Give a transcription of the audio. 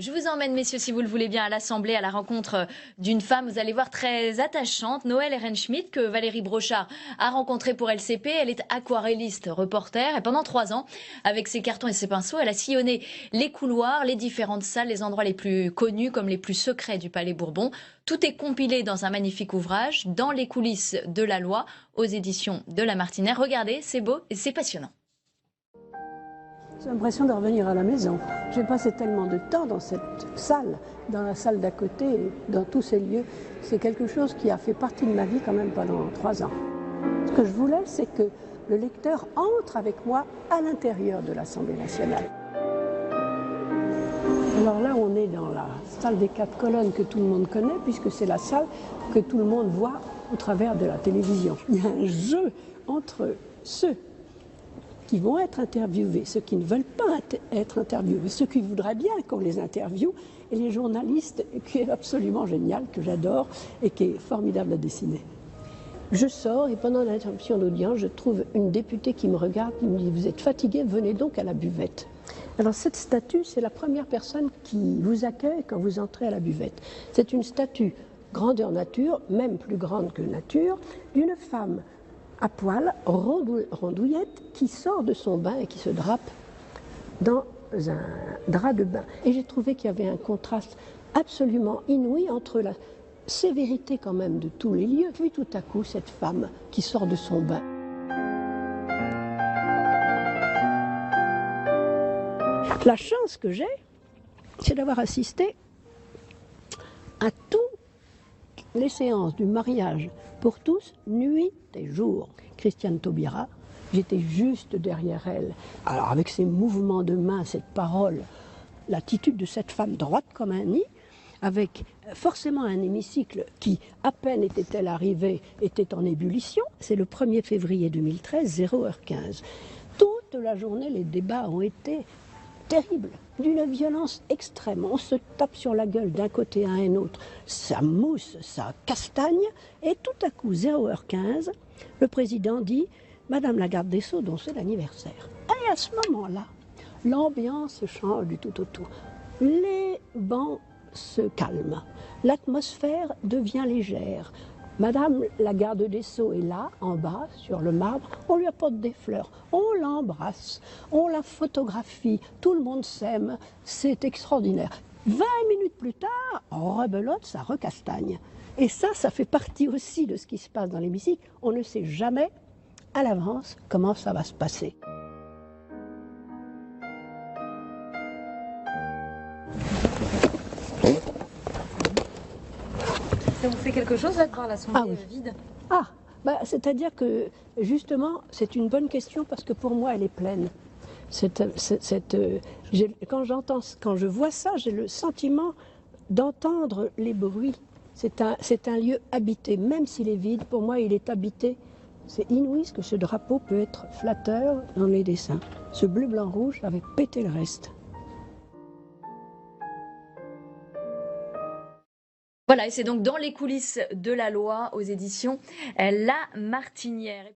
Je vous emmène, messieurs, si vous le voulez bien, à l'Assemblée, à la rencontre d'une femme, vous allez voir, très attachante, Noëlle Ehrenschmidt, que Valérie Brochard a rencontrée pour LCP. Elle est aquarelliste, reporter, et pendant 3 ans, avec ses cartons et ses pinceaux, elle a sillonné les couloirs, les différentes salles, les endroits les plus connus comme les plus secrets du Palais Bourbon. Tout est compilé dans un magnifique ouvrage, Dans les coulisses de la loi, aux éditions de La Martinière. Regardez, c'est beau et c'est passionnant. J'ai l'impression de revenir à la maison. J'ai passé tellement de temps dans cette salle, dans la salle d'à côté, dans tous ces lieux. C'est quelque chose qui a fait partie de ma vie quand même pendant 3 ans. Ce que je voulais, c'est que le lecteur entre avec moi à l'intérieur de l'Assemblée nationale. Alors là, on est dans la salle des 4 colonnes que tout le monde connaît, puisque c'est la salle que tout le monde voit au travers de la télévision. Il y a un jeu entre ceux qui vont être interviewés, ceux qui ne veulent pas être interviewés, ceux qui voudraient bien qu'on les interviewe, et les journalistes, qui est absolument génial, que j'adore et qui est formidable à dessiner. Je sors et pendant l'interruption d'audience, je trouve une députée qui me regarde, qui me dit « Vous êtes fatigué, venez donc à la buvette ». Alors cette statue, c'est la première personne qui vous accueille quand vous entrez à la buvette. C'est une statue grandeur nature, même plus grande que nature, d'une femme à poil, rondouillette, qui sort de son bain et qui se drape dans un drap de bain. Et j'ai trouvé qu'il y avait un contraste absolument inouï entre la sévérité quand même de tous les lieux, puis tout à coup cette femme qui sort de son bain. La chance que j'ai, c'est d'avoir assisté à toutes les séances du mariage pour tous, nuit et jour. Christiane Taubira, j'étais juste derrière elle. Alors avec ses mouvements de main, cette parole, l'attitude de cette femme droite comme un nid, avec forcément un hémicycle qui, à peine était-elle arrivée, était en ébullition. C'est le 1er février 2013, 0h15. Toute la journée, les débats ont été terrible, d'une violence extrême. On se tape sur la gueule d'un côté à un autre, ça mousse, ça castagne, et tout à coup, 0h15, le président dit « Madame la garde des Sceaux, dont c'est l'anniversaire ». Et à ce moment-là, l'ambiance change du tout au tout. Les bancs se calment, l'atmosphère devient légère. Madame la garde des Sceaux est là, en bas, sur le marbre, on lui apporte des fleurs, on l'embrasse, on la photographie, tout le monde s'aime, c'est extraordinaire. 20 minutes plus tard, rebelote, ça recastagne. Et ça fait partie aussi de ce qui se passe dans l'hémicycle. On ne sait jamais à l'avance comment ça va se passer. Ça vous fait quelque chose là de voir l'Assemblée vide? C'est-à-dire que justement, c'est une bonne question parce que pour moi, elle est pleine. Quand je vois ça, j'ai le sentiment d'entendre les bruits. C'est un lieu habité, même s'il est vide, pour moi, il est habité. C'est inouï ce que ce drapeau peut être flatteur dans les dessins. Ce bleu, blanc, rouge avait pété le reste. Voilà, et c'est donc Dans les coulisses de la loi aux éditions La Martinière.